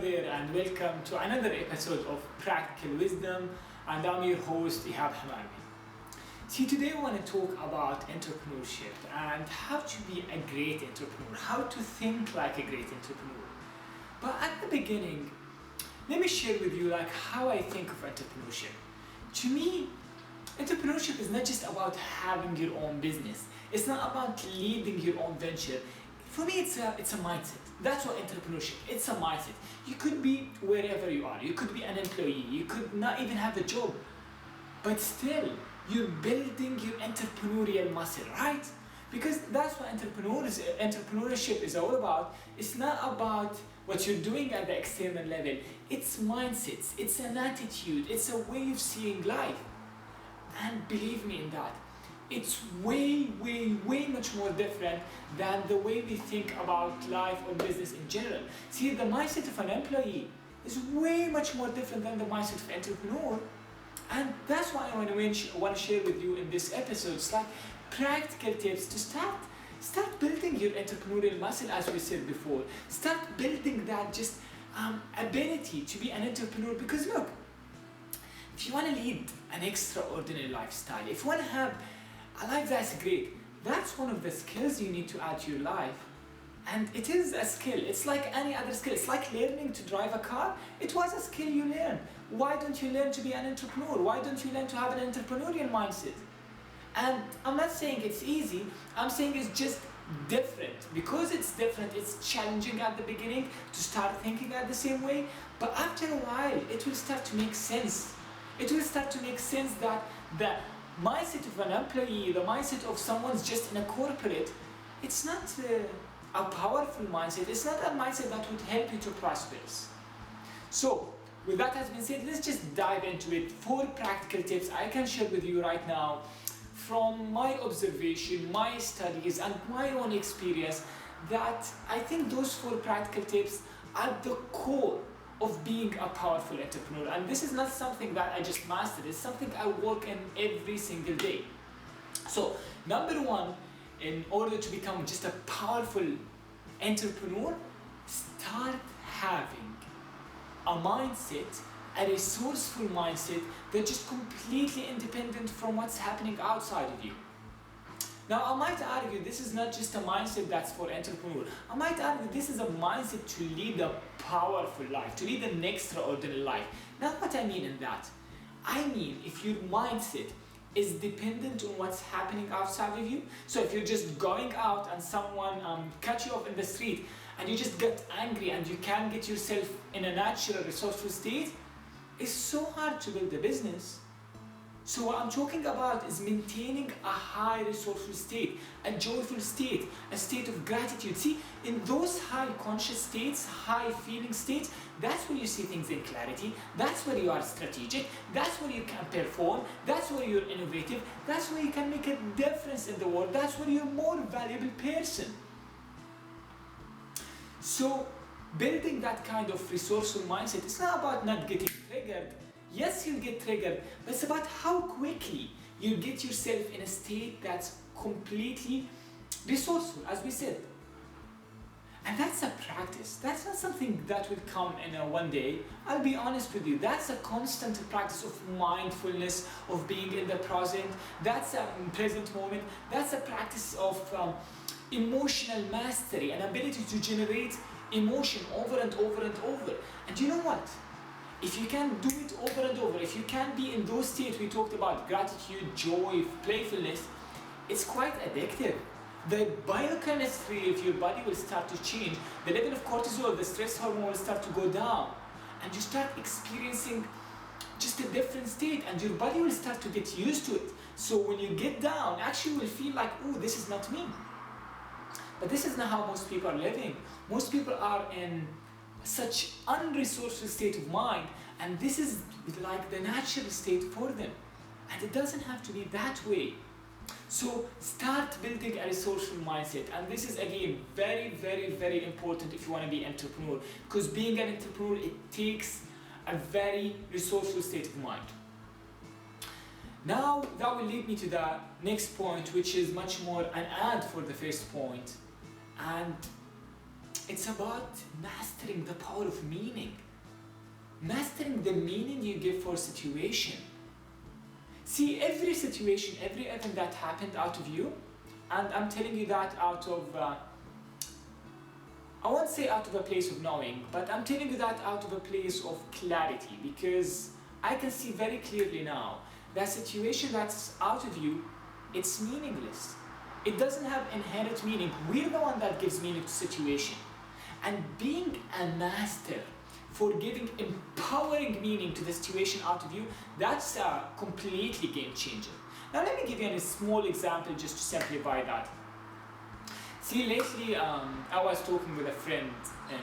there and welcome to another episode of Practical Wisdom, and I'm your host Ihab Hamami. See, today I want to talk about entrepreneurship and how to be a great entrepreneur, how to think like a great entrepreneur. But at the beginning, let me share with you how I think of entrepreneurship. To me, entrepreneurship is not just about having your own business. It's not about leading your own venture. For me, it's a mindset. That's what entrepreneurship. It's a mindset. You could be wherever you are. You could be an employee. You could not even have a job, but still, you're building your entrepreneurial muscle, right? Because that's what entrepreneurship is all about. It's not about what you're doing at the external level. It's mindsets. It's an attitude. It's a way of seeing life. And believe me in that. It's way much more different than the way we think about life or business in general. See, the mindset of an employee is way much more different than the mindset of an entrepreneur. And that's why I want to share with you in this episode. It's like practical tips to start building your entrepreneurial muscle, as we said before. Start building that ability to be an entrepreneur. Because look, if you want to lead an extraordinary lifestyle, if you want to have a life that's great, that's one of the skills you need to add to your life. And it is a skill. It's like any other skill. It's like learning to drive a car. It was a skill you learned. Why don't you learn to be an entrepreneur? Why don't you learn to have an entrepreneurial mindset? And I'm not saying it's easy. I'm saying it's just different. Because it's different, it's challenging at the beginning to start thinking at the same way. But after a while, it will start to make sense. It will start to make sense that the mindset of an employee, the mindset of someone's just in a corporate, it's not a powerful mindset. It's not a mindset that would help you to prosper. So, with that has been said, let's just dive into it. 4 practical tips I can share with you right now from my observation, my studies, and my own experience, that I think those 4 practical tips are the core of being a powerful entrepreneur. And this is not something that I just mastered. It's something I work in every single day. So, number 1, in order to become just a powerful entrepreneur, start having a mindset, a resourceful mindset that's just completely independent from what's happening outside of you. Now, I might argue this is not just a mindset that's for entrepreneurs. I might argue this is a mindset to lead a powerful life, to lead an extraordinary life. Now, what I mean in that? I mean, if your mindset is dependent on what's happening outside of you. So if you're just going out and someone cut you off in the street and you just get angry and you can't get yourself in a natural, resourceful state, it's so hard to build a business. So what I'm talking about is maintaining a high resourceful state, a joyful state, a state of gratitude. See, in those high conscious states, high feeling states, that's where you see things in clarity, that's where you are strategic, that's where you can perform, that's where you're innovative, that's where you can make a difference in the world, that's where you're a more valuable person. So, building that kind of resourceful mindset, it's not about not getting triggered. Yes, you'll get triggered, but it's about how quickly you get yourself in a state that's completely resourceful, as we said. And that's a practice. That's not something that will come in one day. I'll be honest with you. That's a constant practice of mindfulness, of being in the present. That's a present moment. That's a practice of emotional mastery, an ability to generate emotion over and over and over. And you know what? If you can do it over and over, if you can be in those states we talked about, gratitude, joy, playfulness, it's quite addictive. The biochemistry of your body will start to change. The level of cortisol, the stress hormone will start to go down. And you start experiencing just a different state and your body will start to get used to it. So when you get down, actually you will feel like, oh, this is not me. But this is not how most people are living. Most people are in such unresourceful state of mind, and this is like the natural state for them, and it doesn't have to be that way. So start building a resourceful mindset, and this is again very important if you want to be an entrepreneur, because being an entrepreneur, it takes a very resourceful state of mind. Now that will lead me to the next point, which is much more an add for the first point, and It's about mastering the power of meaning. Mastering the meaning you give for a situation. See, every situation, every event that happened out of you, and I'm telling you that out of, I won't say out of a place of knowing, but I'm telling you that out of a place of clarity, because I can see very clearly now that situation that's out of you, it's meaningless. It doesn't have inherent meaning. We're the one that gives meaning to situation. And being a master for giving empowering meaning to the situation out of you, that's a completely game changer. Now let me give you a small example just to simplify that. See, lately I was talking with a friend, and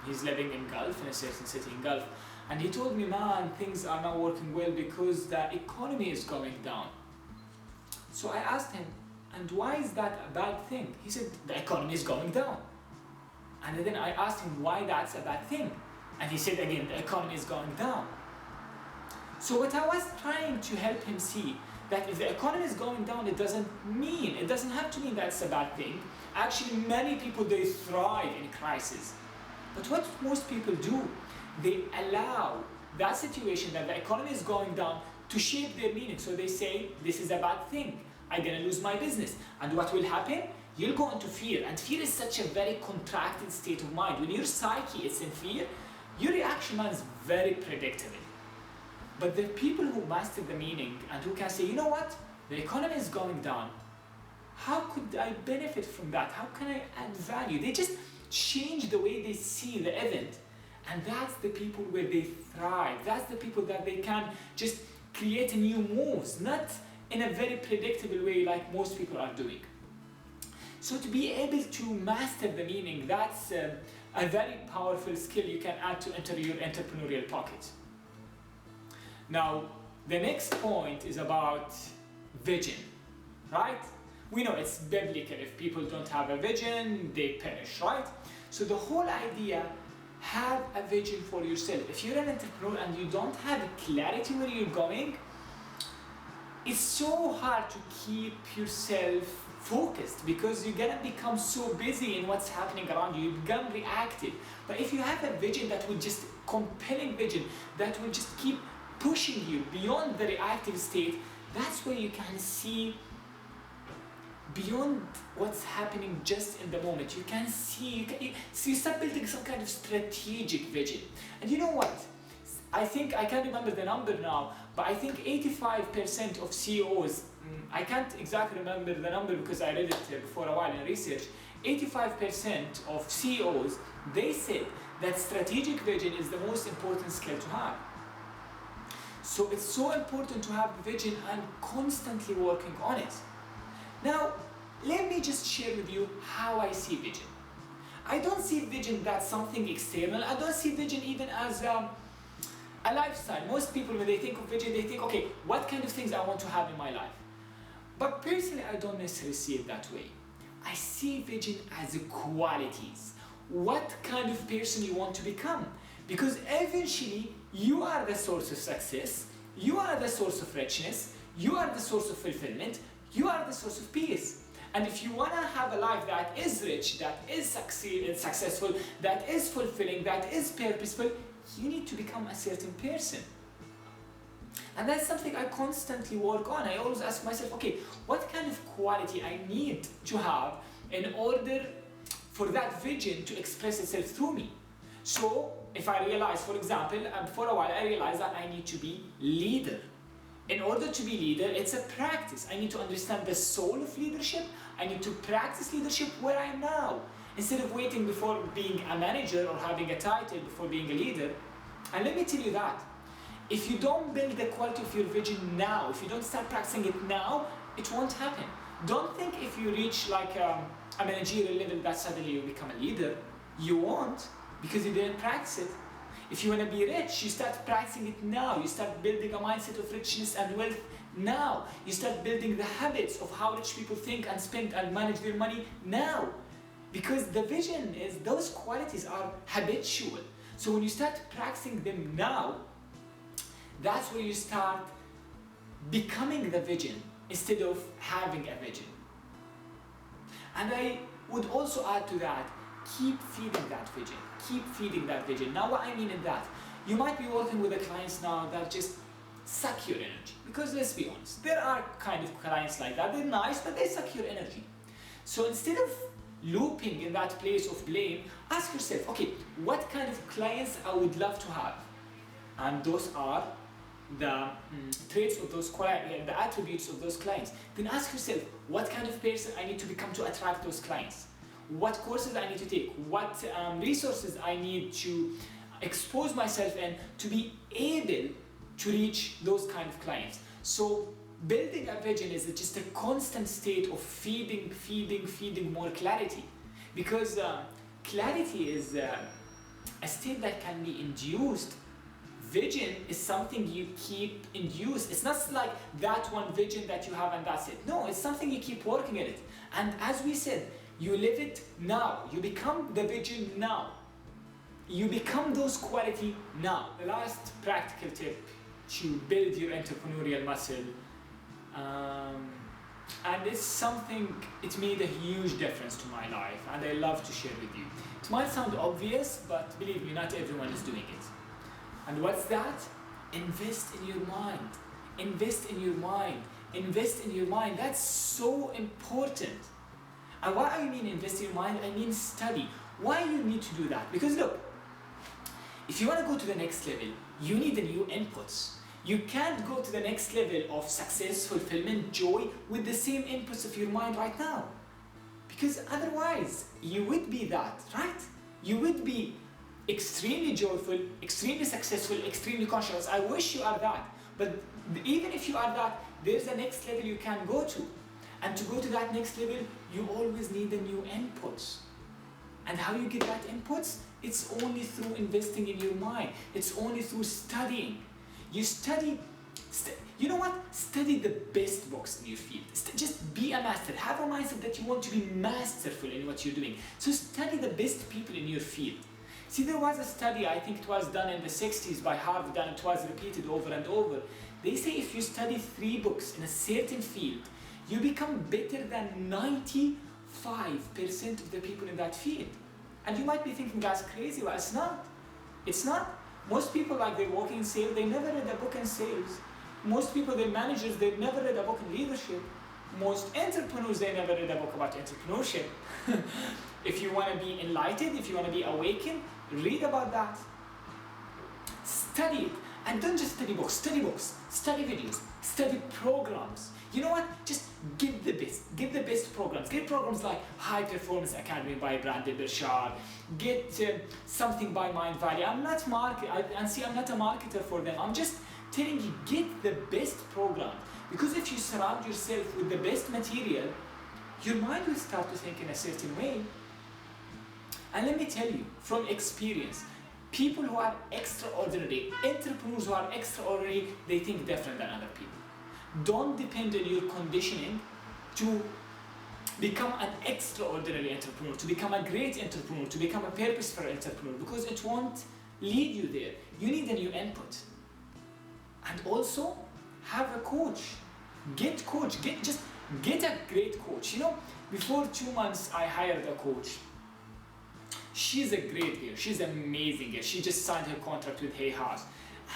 he's living in Gulf, in a certain city in Gulf, and he told me, man, things are not working well because the economy is going down. So I asked him, and why is that a bad thing? He said, the economy is going down. And then I asked him why that's a bad thing. And he said again, the economy is going down. So what I was trying to help him see, that if the economy is going down, it doesn't have to mean that's a bad thing. Actually, many people, they thrive in crisis. But what most people do, they allow that situation that the economy is going down to shape their meaning. So they say, this is a bad thing. I'm gonna lose my business. And what will happen? You'll go into fear. And fear is such a very contracted state of mind. When your psyche is in fear, your reaction is very predictable. But the people who master the meaning and who can say, you know what? The economy is going down. How could I benefit from that? How can I add value? They just change the way they see the event. And that's the people where they thrive. That's the people that they can just create new moves, not in a very predictable way like most people are doing. So to be able to master the meaning, that's a very powerful skill you can add to enter your entrepreneurial pocket. Now, the next point is about vision, right? We know it's biblical. If people don't have a vision, they perish, right? So the whole idea, have a vision for yourself. If you're an entrepreneur and you don't have clarity where you're going, it's so hard to keep yourself focused because you're gonna become so busy in what's happening around you. You become reactive. But if you have a vision that will just, compelling vision, that will just keep pushing you beyond the reactive state, that's where you can see beyond what's happening just in the moment. You can see, you start building some kind of strategic vision. And you know what? I think, I can't remember the number now, but I think 85% of CEOs, I can't exactly remember the number because I read it for a while in research, 85% of CEOs, they said that strategic vision is the most important skill to have. So it's so important to have vision and constantly working on it. Now, let me just share with you how I see vision. I don't see vision that's something external. I don't see vision even as a lifestyle. Most people, when they think of vision, they think, okay, what kind of things I want to have in my life? But personally, I don't necessarily see it that way. I see vision as qualities. What kind of person you want to become? Because eventually, you are the source of success, you are the source of richness, you are the source of fulfillment, you are the source of peace. And if you want to have a life that is rich, that is successful, that is fulfilling, that is purposeful, you need to become a certain person. And that's something I constantly work on. I always ask myself, okay, what kind of quality I need to have in order for that vision to express itself through me? So if I realize, for example, for a while I realized that I need to be leader. In order to be leader, it's a practice. I need to understand the soul of leadership. I need to practice leadership where I am now. Instead of waiting before being a manager or having a title before being a leader. And let me tell you that, if you don't build the quality of your vision now, if you don't start practicing it now, it won't happen. Don't think if you reach like a managerial level that suddenly you become a leader. You won't, because you didn't practice it. If you want to be rich, you start practicing it now. You start building a mindset of richness and wealth now. You start building the habits of how rich people think and spend and manage their money now. Because the vision is, those qualities are habitual. So when you start practicing them now, that's where you start becoming the vision instead of having a vision. And I would also add to that, keep feeding that vision. Keep feeding that vision. Now, what I mean in that, you might be working with the clients now that just suck your energy. Because let's be honest, there are kind of clients like that. They're nice, but they suck your energy. So instead of looping in that place of blame, ask yourself, okay, what kind of clients I would love to have? And those are the traits of those clients, the attributes of those clients. Then ask yourself, what kind of person I need to become to attract those clients? What courses I need to take? What resources I need to expose myself in to be able to reach those kind of clients? So building a vision is just a constant state of feeding more clarity, because clarity is a state that can be induced. Vision is something you keep induced. It's not like that one vision that you have and that's it. No, it's something you keep working at it. And as we said, you live it now. You become the vision now. You become those quality now. The last practical tip to build your entrepreneurial muscle, and it's something, it made a huge difference to my life and I love to share with you. It might sound obvious, but believe me, not everyone is doing it. And what's that? Invest in your mind. Invest in your mind. Invest in your mind. That's so important. And what I mean invest in your mind, I mean study. Why you need to do that? Because look, if you want to go to the next level, you need the new inputs. You can't go to the next level of success, fulfillment, joy with the same inputs of your mind right now. Because otherwise, you would be that, right? You would be extremely joyful, extremely successful, extremely conscious. I wish you are that. But even if you are that, there's a next level you can go to. And to go to that next level, you always need the new inputs. And how you get that inputs? It's only through investing in your mind. It's only through studying. You study, you know what? Study the best books in your field. Just be a master. Have a mindset that you want to be masterful in what you're doing. So study the best people in your field. See, there was a study, I think it was done in the 60s by Harvard, and it was repeated over and over. They say if you study 3 books in a certain field, you become better than 95% of the people in that field. And you might be thinking that's crazy. Well, it's not. It's not. Most people, like they're working in sales, they never read a book in sales. Most people, they're managers, they've never read a book in leadership. Most entrepreneurs, they never read a book about entrepreneurship. If you want to be enlightened, if you want to be awakened, read about that. Study it. And don't just study books, study videos, study programs. You know what? Just give the best. Give the best programs. Get programs like High Performance Academy by Brandon Burchard. Get something by Mind Valley. I'm not I'm not a marketer for them. I'm just telling you, get the best program. Because if you surround yourself with the best material, your mind will start to think in a certain way. And let me tell you, from experience, people who are extraordinary, entrepreneurs who are extraordinary, they think different than other people. Don't depend on your conditioning to become an extraordinary entrepreneur, to become a great entrepreneur, to become a purposeful entrepreneur, because it won't lead you there. You need a new input. And also, have a coach. Get a great coach. You know, before 2 months, I hired a coach. She's a great girl. She's amazing girl. She just signed her contract with Hay House.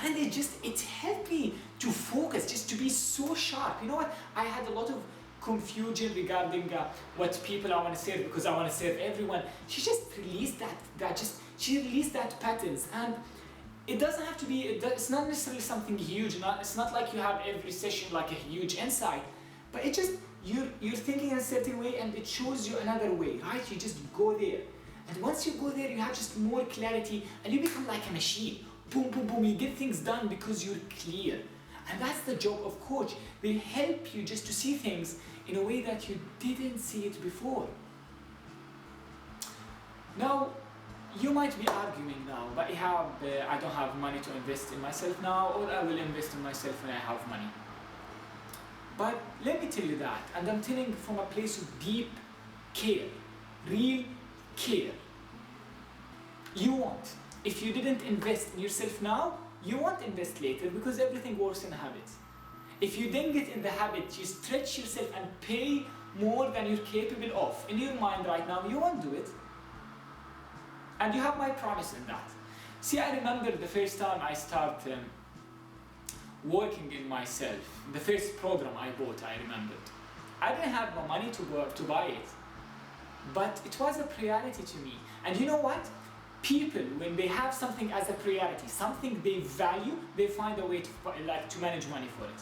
And it helped me to focus, just to be so sharp. You know what? I had a lot of confusion regarding what people I want to serve, because I want to serve everyone. She just released she released that patterns. And it doesn't have to be, it's not necessarily something huge. It's not like you have every session like a huge insight. But it just, you're thinking in a certain way and it shows you another way, right? You just go there. And once you go there, you have just more clarity and you become like a machine. Boom, boom, boom, you get things done because you're clear. And that's the job of coach. They help you just to see things in a way that you didn't see it before. Now, you might be arguing now, but I don't have money to invest in myself now, or I will invest in myself when I have money. But let me tell you that, and I'm telling from a place of deep care, real care. You won't. If you didn't invest in yourself now, you won't invest later, because everything works in habits. If you then get in the habit, you stretch yourself and pay more than you're capable of in your mind right now, you won't do it. And you have my promise in that. See, I remember the first time I started working in myself, the first program I bought, I remembered. I didn't have the money to buy it, but it was a priority to me. And you know what? People, when they have something as a priority, something they value, they find a way to manage money for it.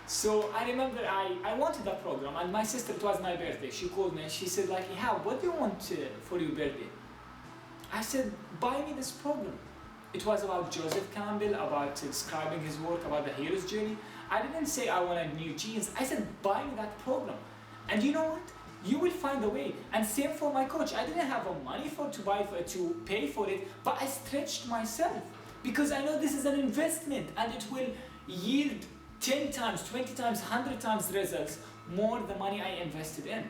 So I remember I wanted that program, and my sister, it was my birthday, she called me and she said like, "Ihab, what do you want for your birthday?" I said, "Buy me this program." It was about Joseph Campbell, about describing his work, about the hero's journey. I didn't say I wanted new jeans. I said, "Buy me that program." And you know what? You will find a way. And same for my coach. I didn't have the money to pay for it, but I stretched myself because I know this is an investment and it will yield 10 times, 20 times, 100 times results more the money I invested in.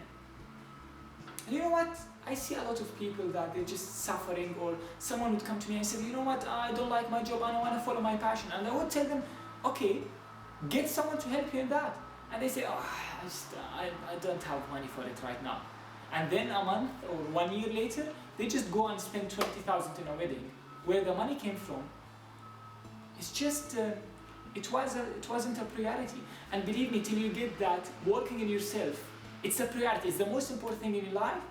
And you know what? I see a lot of people that they're just suffering, or someone would come to me and say, "You know what, I don't like my job, I don't want to follow my passion." And I would tell them, "Okay, get someone to help you in that." And they say, "Oh, I don't have money for it right now." And then a month or 1 year later, they just go and spend 20,000 in a wedding. Where the money came from, it's just, it wasn't a priority. And believe me, till you get that, working in yourself, it's a priority, it's the most important thing in your life,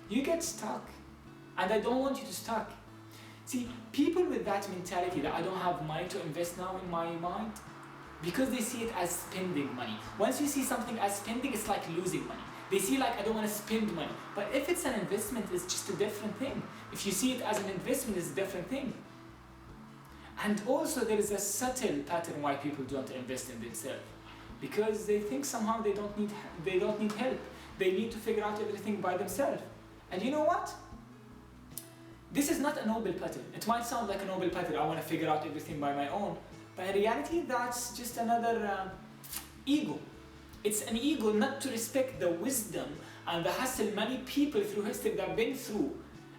you get stuck. And I don't want you to stuck. See, people with that mentality that I don't have money to invest now in my mind, because they see it as spending money. Once you see something as spending, it's like losing money. They see like, I don't want to spend money. But if it's an investment, it's just a different thing. If you see it as an investment, it's a different thing. And also there is a subtle pattern why people don't invest in themselves. Because they think somehow they don't need help. They need to figure out everything by themselves. And you know what? This is not a noble pattern. It might sound like a noble pattern. I want to figure out everything by my own. But in reality, that's just another ego. It's an ego not to respect the wisdom and the hassle many people through history that have been through.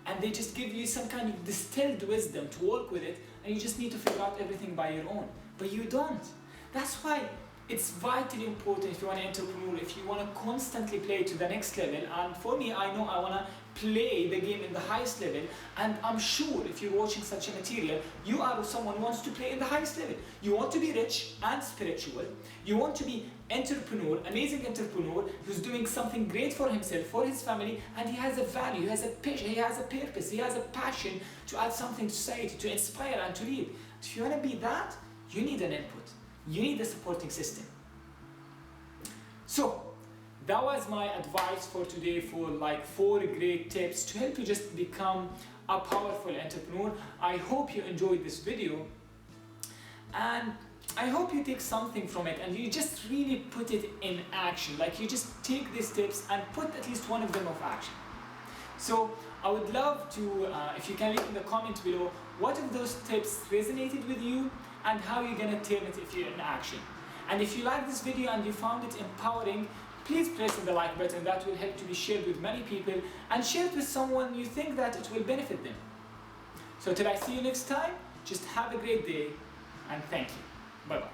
And they just give you some kind of distilled wisdom to work with it, and you just need to figure out everything by your own. But you don't. That's why it's vitally important if you want to entrepreneur, if you want to constantly play to the next level. And for me, I know I want to play the game in the highest level, and I'm sure if you're watching such a material, you are someone who wants to play in the highest level. You want to be rich and spiritual. You want to be entrepreneur, amazing entrepreneur who's doing something great for himself, for his family, and he has a value, he has a passion, he has a purpose, he has a passion to add something to society, to inspire and to lead. If you want to be that, you need an input. You need a supporting system. So that was my advice for today, for like 4 great tips to help you just become a powerful entrepreneur. I hope you enjoyed this video, and I hope you take something from it and you just really put it in action. Like you just take these tips and put at least one of them of action. So I would love to, if you can leave in the comments below, what of those tips resonated with you and how you're gonna turn it if you're in action. And if you like this video and you found it empowering, please press the like button. That will help to be shared with many people, and share it with someone you think that it will benefit them. So till I see you next time, just have a great day, and thank you. Bye-bye.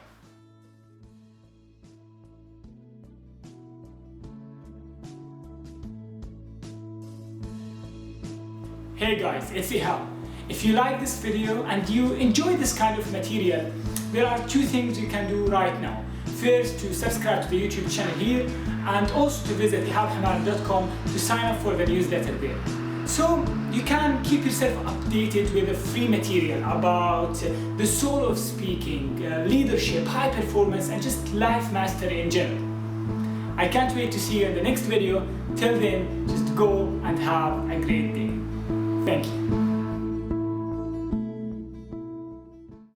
Hey guys, it's Ihab. If you like this video and you enjoy this kind of material, there are 2 things you can do right now. First, to subscribe to the YouTube channel here, and also to visit ihabhamad.com to sign up for the newsletter there. So you can keep yourself updated with the free material about the soul of speaking, leadership, high performance, and just life mastery in general. I can't wait to see you in the next video. Till then, just go and have a great day. Thank you.